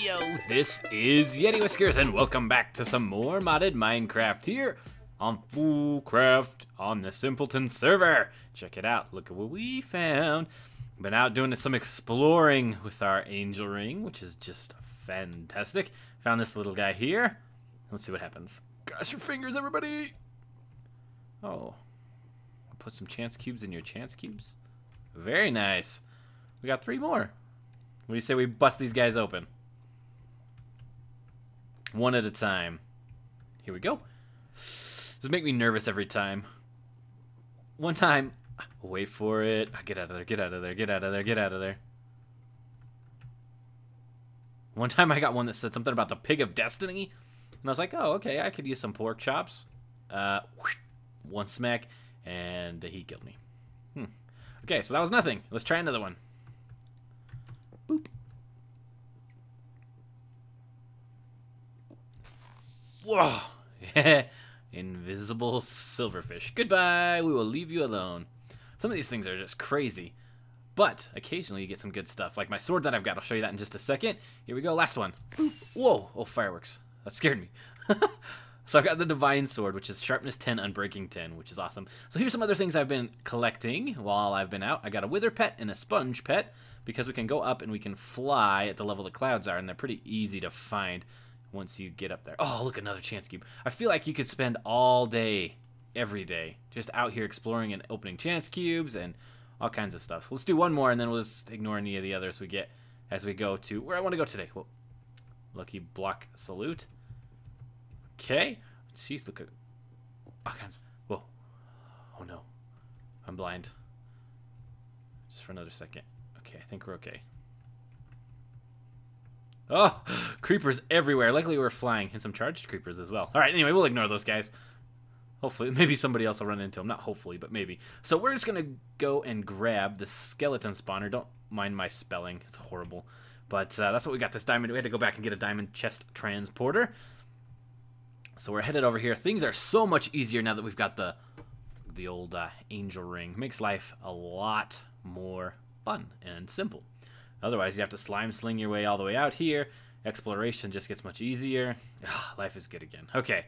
Yo, this is YetiWhiskers, and welcome back to some more modded Minecraft here on FoolCraft on the Simpletons server. Check it out, look at what we found. Been out doing some exploring with our angel ring, which is just fantastic. Found this little guy here. Let's see what happens. Cross your fingers, everybody. Oh, put some chance cubes in your chance cubes. Very nice. We got 3 more. What do you say we bust these guys open? One at a time. Here we go. Just make me nervous every time. One time. Wait for it. Get out of there, get out of there, get out of there, get out of there. One time I got one that said something about the pig of destiny. And I was like, oh, okay, I could use some pork chops. One smack, and he killed me. Okay, so that was nothing. Let's try another one. Boop. Whoa! Invisible silverfish. Goodbye! We will leave you alone. Some of these things are just crazy. But occasionally you get some good stuff. Like my sword that I've got. I'll show you that in just a second. Here we go. Last one. Boop. Whoa! Oh, fireworks. That scared me. So I've got the Divine Sword, which is Sharpness 10, Unbreaking 10, which is awesome. So here's some other things I've been collecting while I've been out. I got a Wither Pet and a Sponge Pet, because we can go up and we can fly at the level the clouds are, and they're pretty easy to find once you get up there. Oh, look, another chance cube. I feel like you could spend all day, every day, just out here exploring and opening chance cubes and all kinds of stuff. Let's do one more, and then we'll just ignore any of the others we get as we go to where I want to go today. Whoa. Lucky block salute. Okay. Jeez, look at all kinds. Whoa. Oh no. I'm blind. Just for another second. Okay, I think we're okay. Oh, creepers everywhere. Luckily we're flying, and some charged creepers as well. Alright, anyway, we'll ignore those guys. Hopefully, maybe somebody else will run into them. Not hopefully, but maybe. So we're just going to go and grab the skeleton spawner. Don't mind my spelling. It's horrible. But that's what we got this diamond. We had to go back and get a diamond chest transporter. So we're headed over here. Things are so much easier now that we've got the old angel ring. Makes life a lot more fun and simple. Otherwise, you have to slime sling your way all the way out here. Exploration just gets much easier. Life is good again. Okay.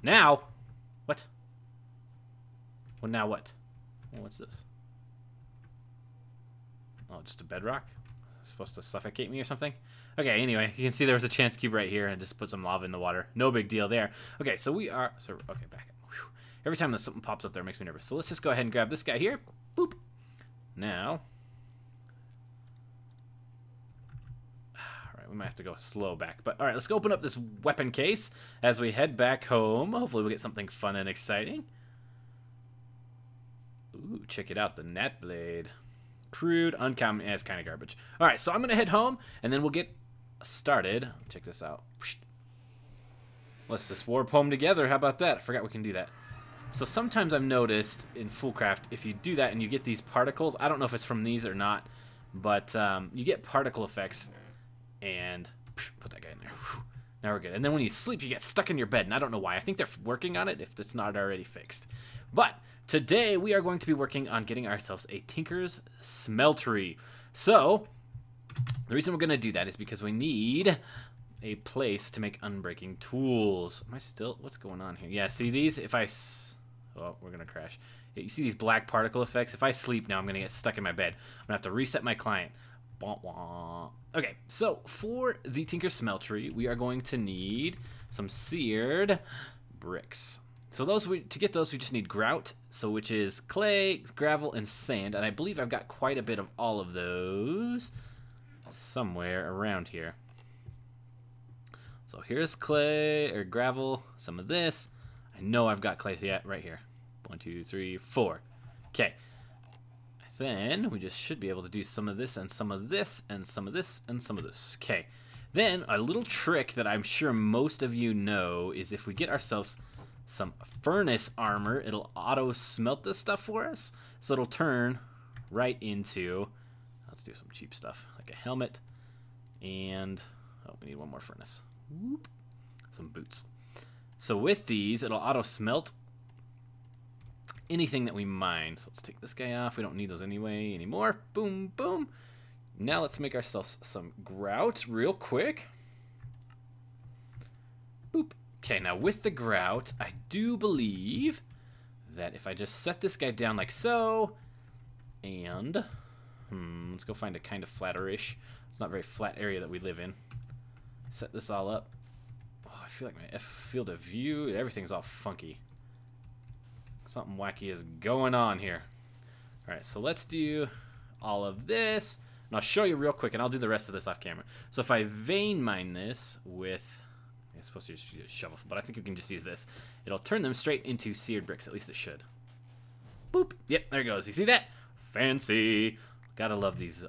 Now, what? Well, now what? Well, what's this? Oh, just a bedrock? Supposed to suffocate me or something? Okay, anyway, you can see there was a chance cube right here, and just put some lava in the water. No big deal there. Okay, so we are... So, okay, back up. Whew. Every time something pops up there, it makes me nervous. So let's just go ahead and grab this guy here. Boop. Now... Alright, we might have to go slow back. But, alright, let's go open up this weapon case as we head back home. Hopefully we'll get something fun and exciting. Ooh, check it out, the net blade. Crude, uncommon, it's kind of garbage. Alright, so I'm going to head home, and then we'll get started. Check this out. Let's just warp home together. How about that? I forgot we can do that. So sometimes I've noticed in FoolCraft, if you do that and you get these particles, I don't know if it's from these or not, but you get particle effects, and put that guy in there. Now we're good. And then when you sleep, you get stuck in your bed, and I don't know why. I think they're working on it if it's not already fixed. But today we are going to be working on getting ourselves a Tinker's Smeltery. So the reason we're going to do that is because we need a place to make unbreaking tools. Am I still... What's going on here? Yeah, see these? If I... Oh, we're going to crash. You see these black particle effects? If I sleep now, I'm going to get stuck in my bed. I'm going to have to reset my client. Okay, so for the Tinker's Smeltery, we are going to need some seared bricks. So to get those, we just need grout, so which is clay, gravel, and sand. And I believe I've got quite a bit of all of those somewhere around here. So here's clay, or gravel, some of this. I know I've got clay yet, right here. 1, 2, 3, 4. Okay. Then we just should be able to do some of this, and some of this, and some of this, and some of this. Okay. Then a little trick that I'm sure most of you know is if we get ourselves some furnace armor, it'll auto smelt this stuff for us, so it'll turn right into, let's do some cheap stuff like a helmet, and oh, we need one more furnace. Whoop. Some boots. So with these, it'll auto smelt anything that we mine. So let's take this guy off. We don't need those anyway anymore. Boom, boom. Now let's make ourselves some grout real quick. Boop. Okay, now with the grout, I do believe that if I just set this guy down like so, and let's go find a kind of flatter-ish. It's not a very flat area that we live in. Set this all up. Oh, I feel like my field of view, everything's all funky. Something wacky is going on here. All right, so let's do all of this, and I'll show you real quick, and I'll do the rest of this off camera. So if I vein mine this with, I'm supposed to use a shovel, but I think you can just use this. It'll turn them straight into seared bricks, at least it should. Boop. Yep, there it goes. You see that? Fancy. Gotta love these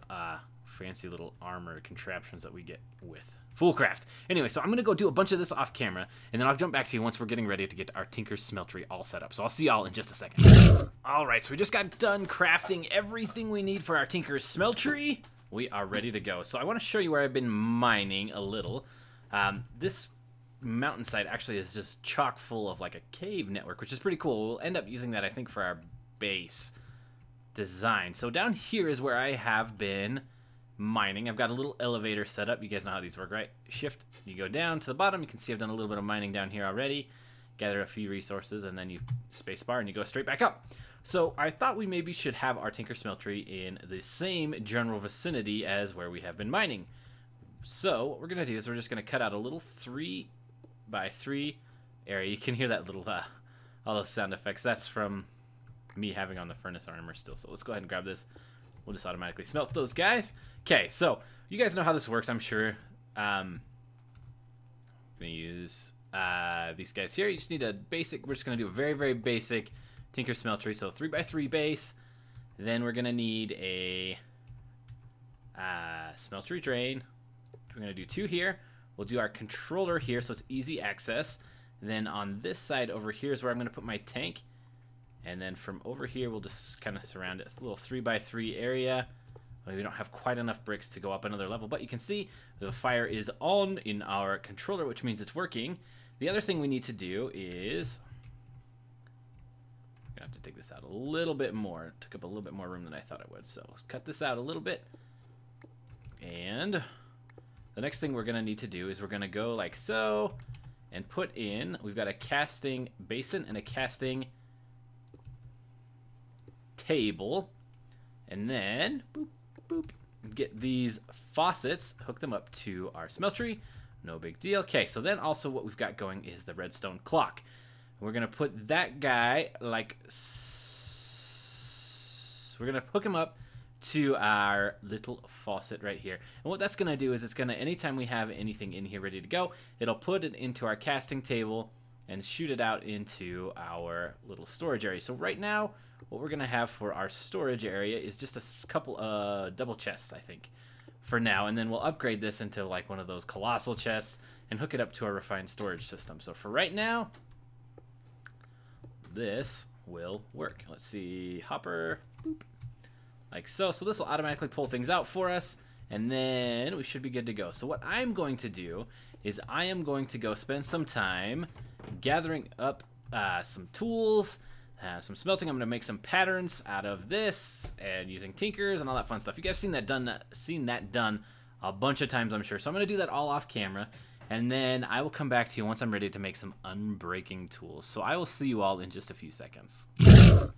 fancy little armor contraptions that we get with FoolCraft. Anyway, so I'm going to go do a bunch of this off camera, and then I'll jump back to you once we're getting ready to get our Tinker's Smeltery all set up. So I'll see y'all in just a second. Alright, so we just got done crafting everything we need for our Tinker's Smeltery. We are ready to go. So I want to show you where I've been mining a little. This mountainside actually is just chock full of like a cave network, which is pretty cool. We'll end up using that, I think, for our base design. So down here is where I have been mining. I've got a little elevator set up. You guys know how these work, right? Shift, you go down to the bottom. You can see I've done a little bit of mining down here already. Gather a few resources, and then you space bar and you go straight back up. So I thought we maybe should have our Tinker Smeltery in the same general vicinity as where we have been mining. So what we're going to do is we're just going to cut out a little 3x3 area. You can hear that little, all those sound effects. That's from me having on the furnace armor still. So let's go ahead and grab this. We'll just automatically smelt those guys. Okay, so you guys know how this works, I'm sure. I'm going to use these guys here. You just need a basic, we're just going to do a very, very basic Tinker Smeltery. So 3x3 base. Then we're going to need a Smeltery drain. We're going to do 2 here. We'll do our controller here so it's easy access. Then on this side over here is where I'm going to put my tank. And then from over here, we'll just kind of surround it. A little 3x3 area. We don't have quite enough bricks to go up another level, but you can see the fire is on in our controller, which means it's working. The other thing we need to do is, I'm gonna have to take this out a little bit more. It took up a little bit more room than I thought it would, so let's cut this out a little bit. And the next thing we're gonna need to do is we're gonna go like so, and put in, we've got a casting basin and a casting table, and then boop, boop, get these faucets, hook them up to our smeltery. No big deal. Okay, so then also what we've got going is the redstone clock. We're gonna put that guy like we're gonna hook him up to our little faucet right here. And what that's gonna do is it's gonna, anytime we have anything in here ready to go, it'll put it into our casting table and shoot it out into our little storage area. So right now, what we're gonna have for our storage area is just a couple double chests, I think, for now, and then we'll upgrade this into like one of those colossal chests and hook it up to our refined storage system. So for right now, this will work. Let's see, hopper, boop, like so. So this will automatically pull things out for us, and then we should be good to go. So what I'm going to do is I am going to go spend some time gathering up some tools, some smelting. I'm going to make some patterns out of this and using tinkers and all that fun stuff. You guys seen that done a bunch of times, I'm sure. So I'm going to do that all off camera, and then I will come back to you once I'm ready to make some unbreaking tools. So I will see you all in just a few seconds.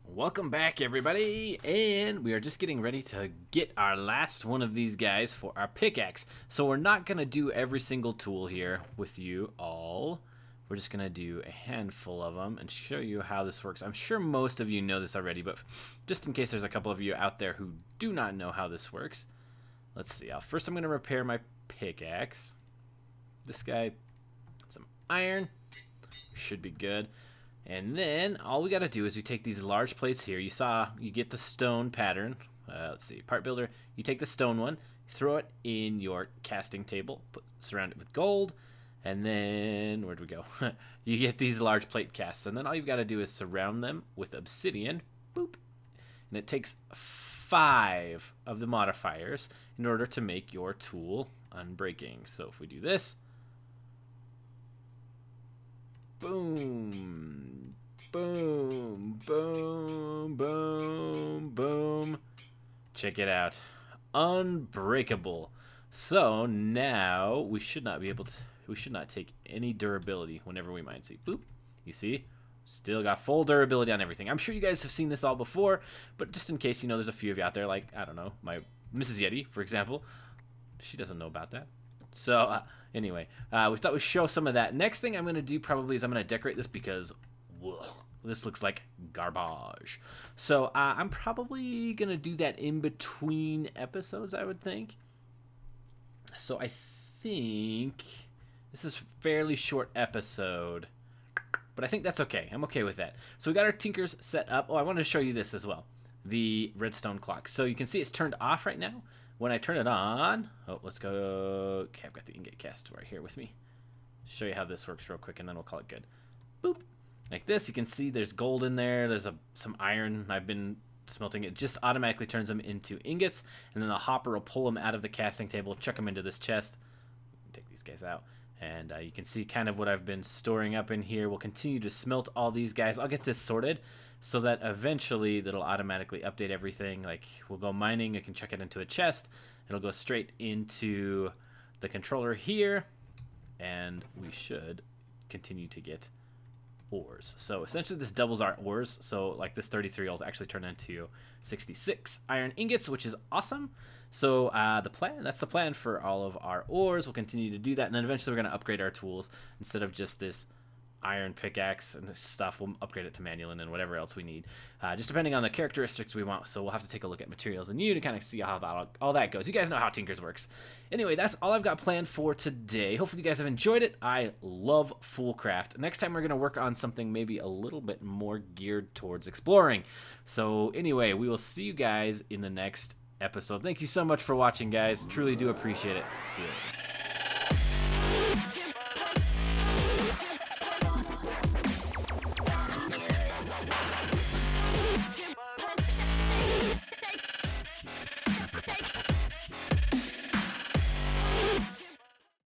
Welcome back, everybody, and we are just getting ready to get our last one of these guys for our pickaxe. So we're not going to do every single tool here with you all. We're just going to do a handful of them and show you how this works. I'm sure most of you know this already, but just in case there's a couple of you out there who do not know how this works, let's see. First, I'm going to repair my pickaxe. This guy, some iron, should be good. And then all we got to do is we take these large plates here. You get the stone pattern. Let's see, part builder. You take the stone one, throw it in your casting table, surround it with gold. And then, where'd we go? You get these large plate casts, and then all you've got to do is surround them with obsidian. Boop. And it takes 5 of the modifiers in order to make your tool unbreaking. So if we do this, boom, boom, boom, boom, boom. Check it out. Unbreakable. So now we should not take any durability whenever we mine. See, boop. You see? Still got full durability on everything. I'm sure you guys have seen this all before, but just in case, you know, there's a few of you out there, like, I don't know, my Mrs. Yeti, for example. She doesn't know about that. So, anyway, we thought we'd show some of that. Next thing I'm going to do probably is I'm going to decorate this because, whoa, this looks like garbage. So, I'm probably going to do that in between episodes, I would think. So, I think this is a fairly short episode. But I think that's okay. I'm okay with that. So we got our tinkers set up. Oh, I wanted to show you this as well. The redstone clock. So you can see it's turned off right now. When I turn it on... Oh, let's go... Okay, I've got the ingot cast right here with me. Show you how this works real quick, and then we'll call it good. Boop. Like this, you can see there's gold in there. There's some iron. I've been smelting. It just automatically turns them into ingots. And then the hopper will pull them out of the casting table, chuck them into this chest. Take these guys out. And you can see kind of what I've been storing up in here. We'll continue to smelt all these guys. I'll get this sorted so that eventually that'll automatically update everything. Like, we'll go mining. I can chuck it into a chest. It'll go straight into the controller here. And we should continue to get ores. So essentially this doubles our ores. So like this 33 will actually turn into 66 iron ingots, which is awesome. So that's the plan for all of our ores. We'll continue to do that, and then eventually we're going to upgrade our tools. Instead of just this iron pickaxe and this stuff, we'll upgrade it to manual and then whatever else we need, just depending on the characteristics we want. So we'll have to take a look at materials and you to kind of see how all that goes. You guys know how Tinkers works. Anyway, that's all I've got planned for today. Hopefully you guys have enjoyed it. I love FoolCraft. Next time we're going to work on something maybe a little bit more geared towards exploring. So anyway, we will see you guys in the next episode. Thank you so much for watching, guys. Truly do appreciate it. See you later.